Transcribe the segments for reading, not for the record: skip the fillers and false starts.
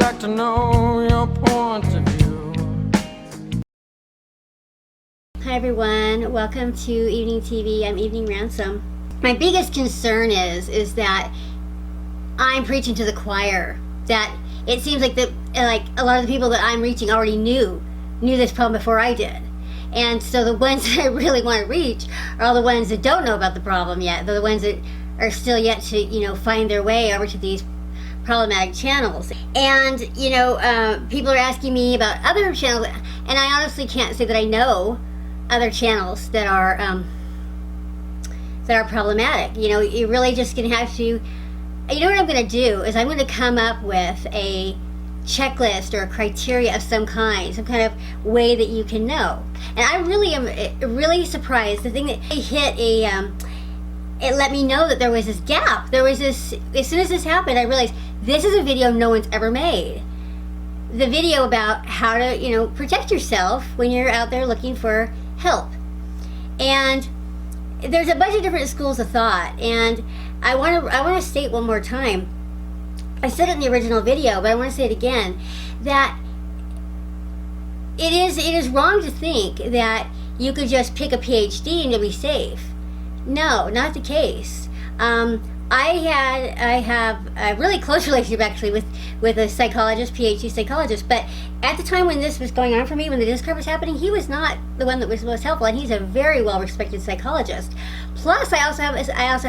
like to know your point of view. Hi everyone, welcome to Evening TV. I'm Evening Ransom. My biggest concern is that I'm preaching to the choir. That it seems like a lot of the people that I'm reaching already knew this problem before I did. And so the ones that I really want to reach are all the ones that don't know about the problem yet. They're the ones that are still yet to, find their way over to these problematic channels. And, people are asking me about other channels, and I honestly can't say that I know other channels that are problematic. You're really just going to have to, what I'm going to do is I'm going to come up with a checklist or a criteria of some kind of way that you can know. And I really am really surprised. The thing that hit it let me know that there was this gap. There was this, as soon as this happened, I realized this is a video no one's ever made. The video about how to, protect yourself when you're out there looking for help. And there's a bunch of different schools of thought, and I want to state one more time. I said it in the original video, but I want to say it again, that it is wrong to think that you could just pick a PhD and you'll be safe. No, not the case. I have a really close relationship actually with a psychologist, PhD psychologist, but at the time when this was going on for me, when the discovery was happening, he was not the one that was most helpful, and he's a very well-respected psychologist. Plus, I also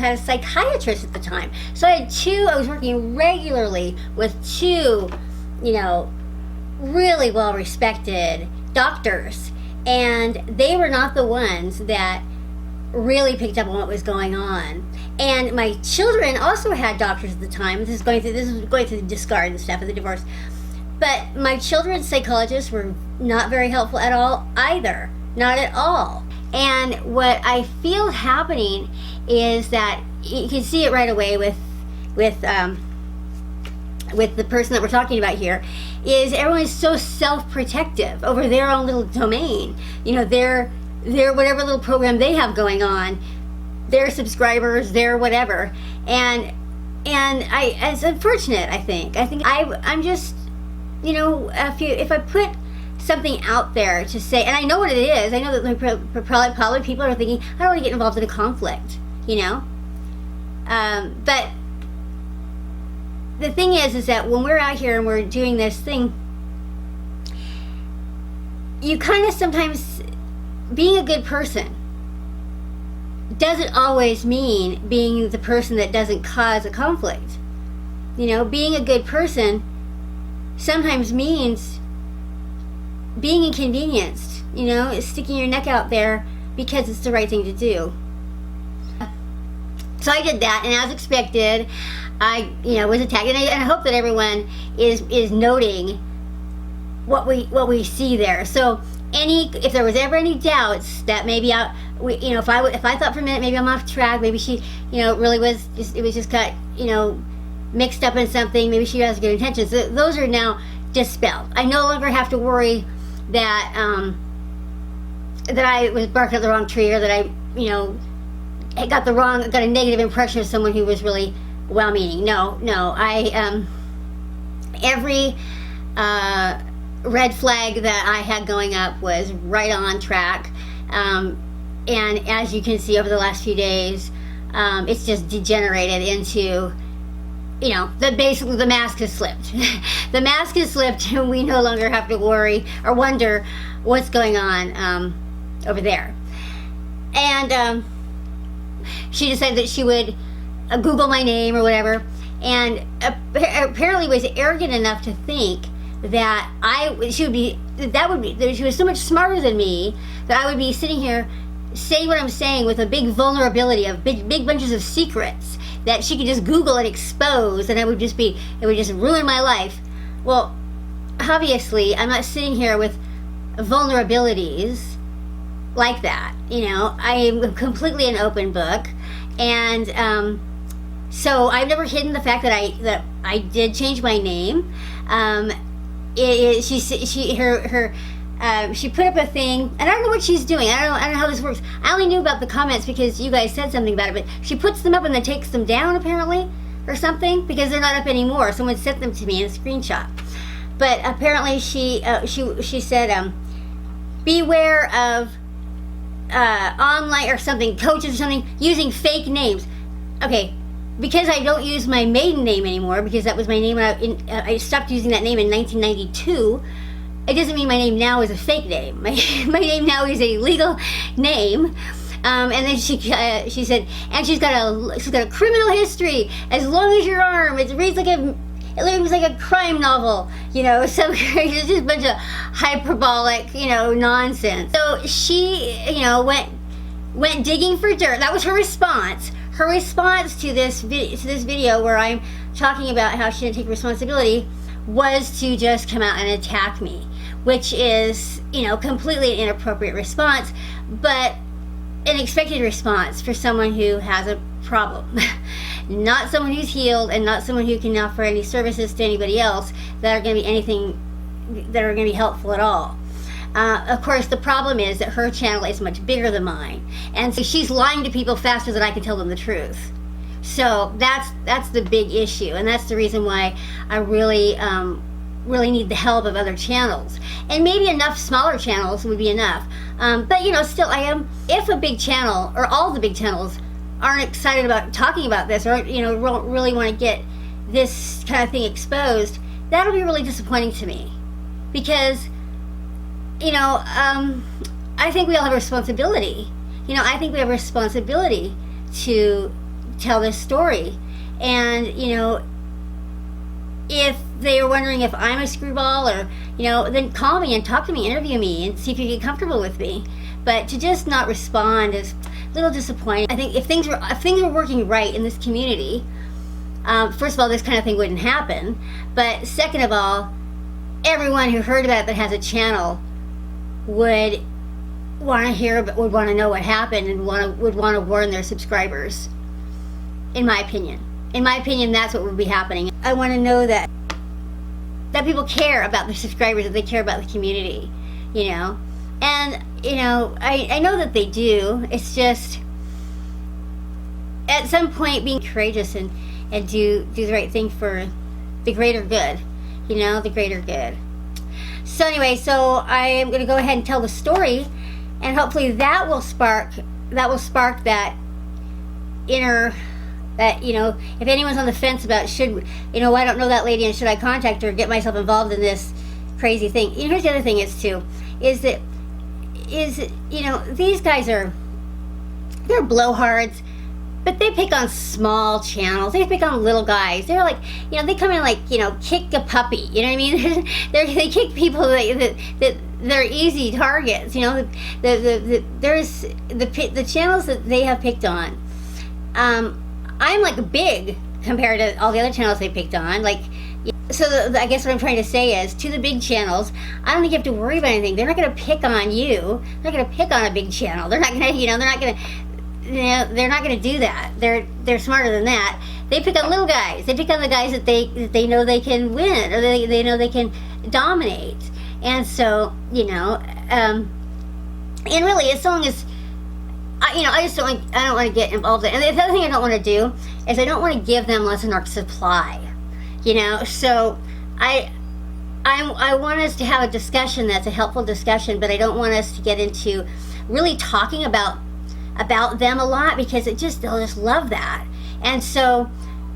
had a psychiatrist at the time. So I was working regularly with two, really well-respected doctors, and they were not the ones that really picked up on what was going on. And my children also had doctors at the time. This was going through the discard and stuff of the divorce. But my children's psychologists were not very helpful at all either. Not at all. And what I feel happening is that you can see it right away with the person that we're talking about here, is everyone is so self-protective over their own little domain. Their whatever little program they have going on, their subscribers, their whatever, and it's unfortunate. I think I'm just, if I put something out there to say, and I know what it is, I know that probably people are thinking, I don't want to get involved in a conflict, but the thing is that when we're out here and we're doing this thing, you kind of sometimes, being a good person doesn't always mean being the person that doesn't cause a conflict. Being a good person sometimes means being inconvenienced, sticking your neck out there because it's the right thing to do. So I did that, and as expected, I was attacked, and I hope that everyone is noting what we see there. So if there was ever any doubts that maybe if I thought for a minute maybe I'm off track, maybe she really was just got mixed up in something, maybe she has good intentions, those are now dispelled. I no longer have to worry that I was barking at the wrong tree, or that I got a negative impression of someone who was really well-meaning. No, I every red flag that I had going up was right on track, and as you can see over the last few days, it's just degenerated into, basically the mask has slipped. The mask has slipped, and we no longer have to worry or wonder what's going on over there. And she decided that she would Google my name or whatever, and apparently was arrogant enough to think that she was so much smarter than me, that I would be sitting here saying what I'm saying with a big vulnerability of big bunches of secrets that she could just Google and expose, and it would just ruin my life. Well, obviously I'm not sitting here with vulnerabilities like that. I am completely an open book, and so I've never hidden the fact that I did change my name. She put up a thing, and I don't know what she's doing. I don't know how this works. I only knew about the comments because you guys said something about it, but she puts them up and then takes them down apparently, or something, because they're not up anymore. Someone sent them to me in a screenshot. but apparently she said, beware of online or something, coaches or something, using fake names. Okay, because I don't use my maiden name anymore, because that was my name when I stopped using that name in 1992, it doesn't mean my name now is a fake name. My name now is a legal name. And then she said, and she's got a criminal history as long as your arm. It reads like a crime novel, some it's just a bunch of hyperbolic, nonsense. So she, went digging for dirt. That was her response. Her response to this video where I'm talking about how she didn't take responsibility was to just come out and attack me, which is, completely an inappropriate response, but an expected response for someone who has a problem. Not someone who's healed, and not someone who can offer any services to anybody else that are going to be anything that are going to be helpful at all. Of course, the problem is that her channel is much bigger than mine, and so she's lying to people faster than I can tell them the truth. So that's the big issue, and that's the reason why I really need the help of other channels, and maybe enough smaller channels would be enough. But still, if a big channel or all the big channels aren't excited about talking about this, or don't really want to get this kind of thing exposed, that'll be really disappointing to me, because I think we all have a responsibility. I think we have a responsibility to tell this story, and if they are wondering if I'm a screwball, or then call me and talk to me, interview me, and see if you get comfortable with me. But to just not respond is a little disappointing. I think if things were working right in this community, first of all, this kind of thing wouldn't happen. But second of all, everyone who heard about it that has a channel would want to know what happened, and would want to warn their subscribers. In my opinion, that's what would be happening. I want to know that people care about their subscribers, that they care about the community, and I know that they do. It's just at some point being courageous and do the right thing for the greater good, the greater good. So anyway, I am going to go ahead and tell the story, and hopefully that will spark that inner, that if anyone's on the fence about I don't know that lady and should I contact her, get myself involved in this crazy thing. Here's the other thing is that these guys they're blowhards, but they pick on small channels. They pick on little guys. They're like, they come in like, kick a puppy. You know what I mean? They kick people that they're easy targets. There's the channels that they have picked on. I'm like big compared to all the other channels they picked on. Like, so I guess what I'm trying to say is, to the big channels, I don't think you have to worry about anything. They're not going to pick on you. They're not going to pick on a big channel. They're not going to, they're not going to do that. They're smarter than that. They pick on little guys. They pick on the guys that they know they can win, or they know they can dominate. And so, and really, as long as I don't want to get involved in it. And the other thing I don't want to do is I don't want to give them lesson or supply. So I want us to have a discussion that's a helpful discussion, but I don't want us to get into really talking about them a lot, because they'll just love that. And so,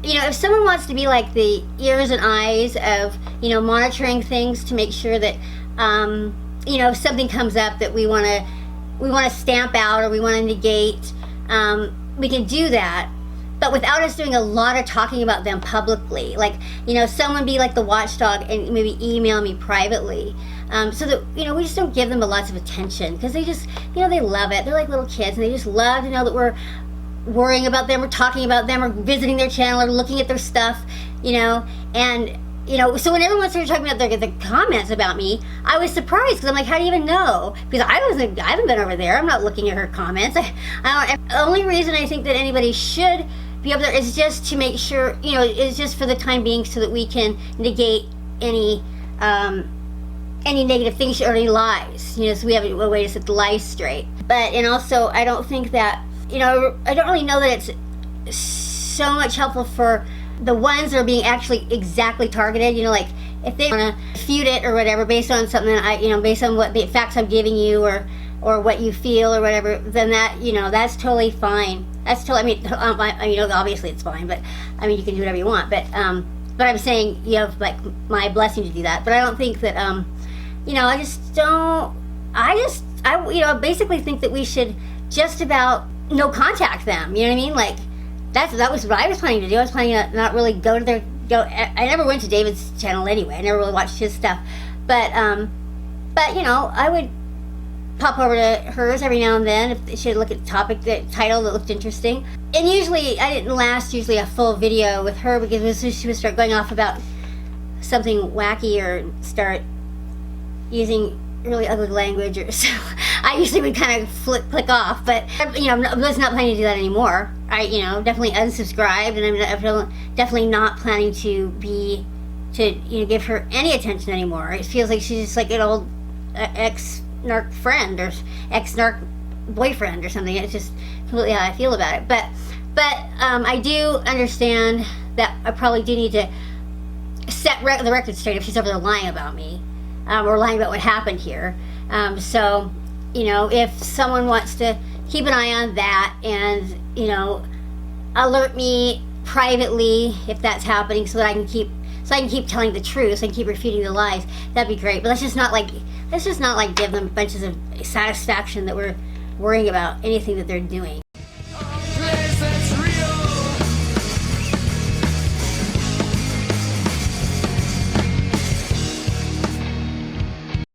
if someone wants to be like the ears and eyes of, monitoring things to make sure that, if something comes up that we want to stamp out or we want to negate, we can do that, but without us doing a lot of talking about them publicly. Like, someone be like the watchdog and maybe email me privately, so that, we just don't give them lots of attention, because they just, they love it. They're like little kids, and they just love to know that we're worrying about them, or talking about them, or visiting their channel, or looking at their stuff, and so when everyone started talking about the comments about me, I was surprised, because I'm like, how do you even know? Because I haven't been over there. I'm not looking at her comments. The only reason I think that anybody should be up there is just to make sure, is just for the time being, so that we can negate any negative things or any lies, so we have a way to set the lies straight. And also, I don't think that, I don't really know that it's so much helpful for the ones that are being actually exactly targeted, like if they want to refute it or whatever based on something that based on what the facts I'm giving you or what you feel or whatever, then that, that's totally fine. That's totally, obviously it's fine, but you can do whatever you want. But I'm saying you have like my blessing to do that. But I don't think that, I basically think that we should just about no contact them. You know what I mean? Like that was what I was planning to do. I was planning to not really go to I never went to David's channel anyway. I never really watched his stuff. But I would pop over to hers every now and then if she'd look at the title that looked interesting. And usually I didn't last a full video with her because she would start going off about something wacky or start using really ugly language or so. I usually would kind of click off, but I was not planning to do that anymore. I definitely unsubscribed, and I'm definitely not planning to give her any attention anymore. It feels like she's just like an old ex-narc friend or ex-narc boyfriend or something. It's just completely how I feel about it. But I do understand that I probably do need to set the record straight if she's over there lying about me, or lying about what happened here. So if someone wants to keep an eye on that and alert me privately if that's happening, so that I can keep telling the truth, so I can keep refuting the lies, that'd be great. But let's just not give them bunches of satisfaction that we're worrying about anything that they're doing.